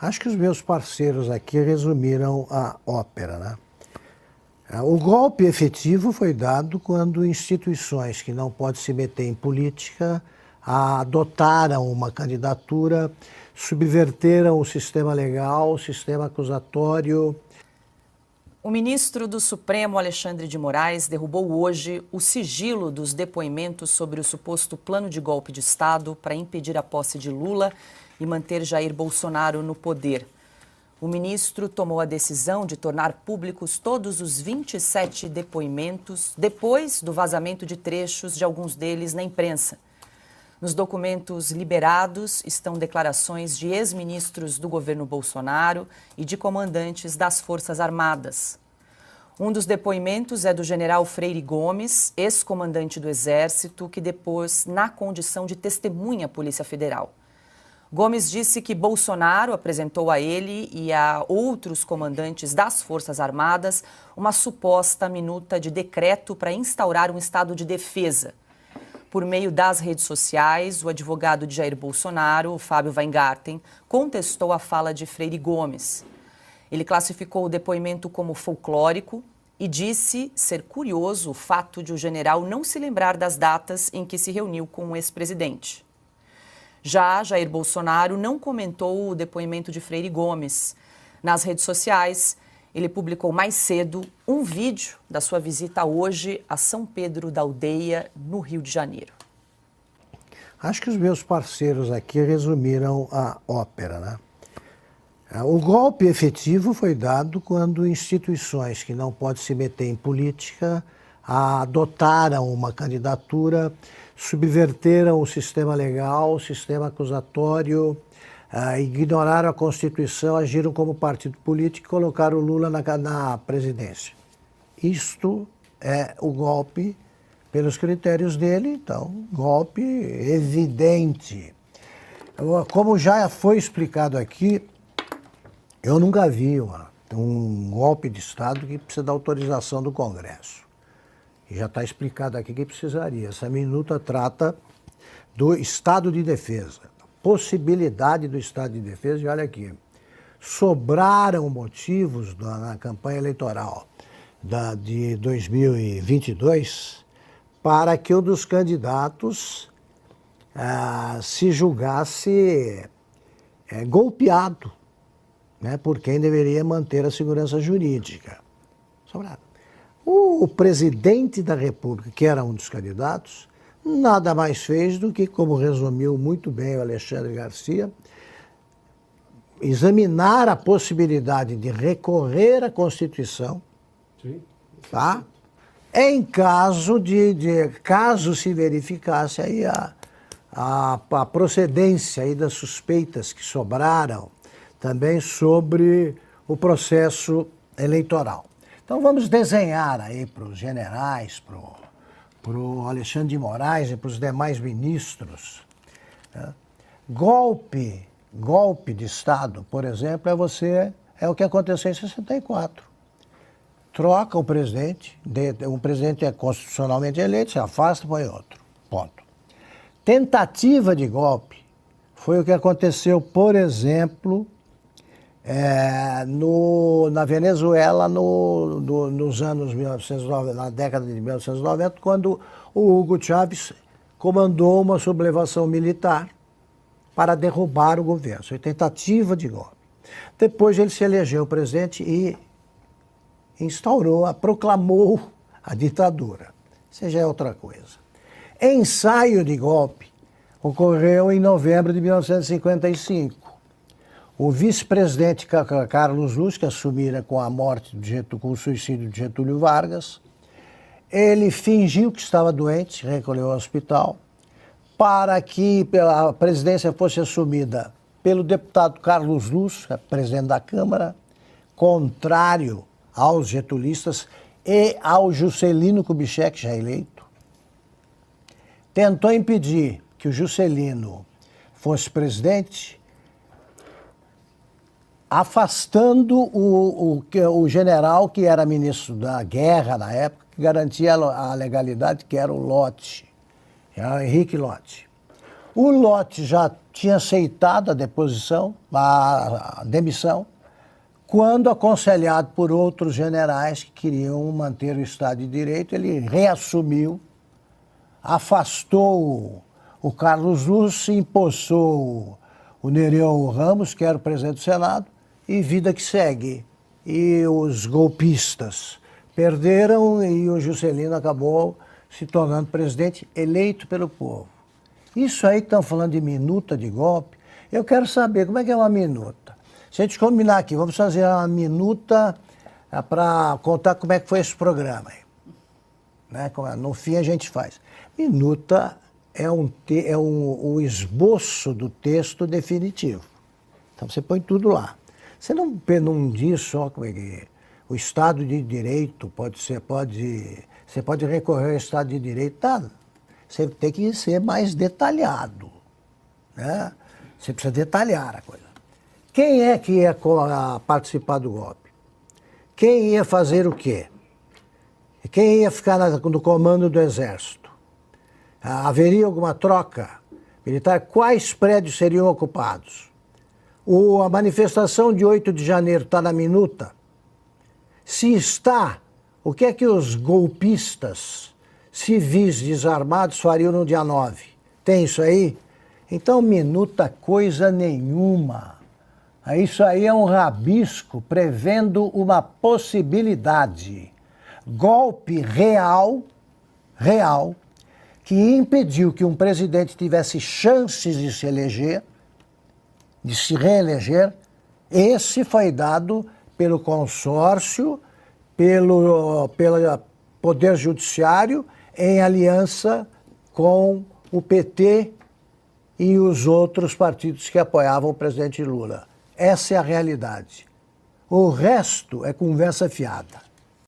Acho que os meus parceiros aqui resumiram a ópera, né? O golpe efetivo foi dado quando instituições que não podem se meter em política adotaram uma candidatura, subverteram o sistema legal, o sistema acusatório. O ministro do Supremo, Alexandre de Moraes, derrubou hoje o sigilo dos depoimentos sobre o suposto plano de golpe de Estado para impedir a posse de Lula e manter Jair Bolsonaro no poder. O ministro tomou a decisão de tornar públicos todos os 27 depoimentos depois do vazamento de trechos de alguns deles na imprensa. Nos documentos liberados estão declarações de ex-ministros do governo Bolsonaro e de comandantes das Forças Armadas. Um dos depoimentos é do general Freire Gomes, ex-comandante do Exército, que depôs na condição de testemunha à Polícia Federal. Gomes disse que Bolsonaro apresentou a ele e a outros comandantes das Forças Armadas uma suposta minuta de decreto para instaurar um estado de defesa. Por meio das redes sociais, o advogado de Jair Bolsonaro, Fábio Weingarten, contestou a fala de Freire Gomes. Ele classificou o depoimento como folclórico e disse ser curioso o fato de o general não se lembrar das datas em que se reuniu com o ex-presidente. Já Jair Bolsonaro não comentou o depoimento de Freire Gomes. Nas redes sociais, ele publicou mais cedo um vídeo da sua visita hoje a São Pedro da Aldeia, no Rio de Janeiro. Acho que os meus parceiros aqui resumiram a ópera, né? O golpe efetivo foi dado quando instituições que não podem se meter em política adotaram uma candidatura, subverteram o sistema legal, o sistema acusatório, ignoraram a Constituição, agiram como partido político e colocaram o Lula na presidência. Isto é o golpe pelos critérios dele, então, golpe evidente. Como já foi explicado aqui, eu nunca vi um golpe de Estado que precisa da autorização do Congresso. E já está explicado aqui que precisaria. Essa minuta trata do estado de defesa, possibilidade do estado de defesa. E olha aqui, sobraram motivos na campanha eleitoral de 2022 para que um dos candidatos se julgasse golpeado, né, por quem deveria manter a segurança jurídica. Sobraram. O presidente da República, que era um dos candidatos, nada mais fez do que, como resumiu muito bem o Alexandre Garcia, examinar a possibilidade de recorrer à Constituição, tá? Em caso caso se verificasse aí a procedência aí das suspeitas que sobraram também sobre o processo eleitoral. Então vamos desenhar aí para os generais, para o Alexandre de Moraes e para os demais ministros, né? Golpe de Estado, por exemplo, é o que aconteceu em 64. Troca o presidente, um presidente é constitucionalmente eleito, se afasta, põe outro. Ponto. Tentativa de golpe foi o que aconteceu, por exemplo, na Venezuela nos anos 1990, na década de 1990, quando o Hugo Chávez comandou uma sublevação militar para derrubar o governo. Foi tentativa de golpe. Depois ele se elegeu presidente e proclamou a ditadura. Isso já é outra coisa. Ensaio de golpe ocorreu em novembro de 1955. O vice-presidente Carlos Luz, que assumira com a morte, com o suicídio de Getúlio Vargas, ele fingiu que estava doente, recolheu ao hospital, para que a presidência fosse assumida pelo deputado Carlos Luz, presidente da Câmara, contrário aos getulistas e ao Juscelino Kubitschek, já eleito. Tentou impedir que o Juscelino fosse presidente, afastando o general que era ministro da Guerra na época, que garantia a legalidade, que era o Lott, era o Henrique Lott. O Lott já tinha aceitado a deposição, a demissão, quando aconselhado por outros generais que queriam manter o Estado de Direito, ele reassumiu, afastou o Carlos Luz, empossou o Nereu Ramos, que era o presidente do Senado, e vida que segue. E os golpistas perderam e o Juscelino acabou se tornando presidente eleito pelo povo. Isso aí que estão falando de minuta de golpe, eu quero saber como é que é uma minuta. Se a gente combinar aqui, vamos fazer uma minuta para contar como é que foi esse programa aí. Né? No fim a gente faz. Minuta é o esboço do texto definitivo. Então você põe tudo lá. Você não diz só como é que o Estado de Direito você pode recorrer ao Estado de Direito, nada. Você tem que ser mais detalhado. Né? Você precisa detalhar a coisa. Quem é que ia participar do golpe? Quem ia fazer o quê? Quem ia ficar no comando do Exército? Haveria alguma troca militar? Quais prédios seriam ocupados? A manifestação de 8 de janeiro está na minuta? Se está, o que é que os golpistas civis desarmados fariam no dia 9? Tem isso aí? Então, minuta coisa nenhuma. Isso aí é um rabisco prevendo uma possibilidade. Golpe real, que impediu que um presidente tivesse chances de se eleger, de se reeleger. Esse foi dado pelo consórcio, pelo Poder Judiciário, em aliança com o PT e os outros partidos que apoiavam o presidente Lula. Essa é a realidade. O resto é conversa fiada.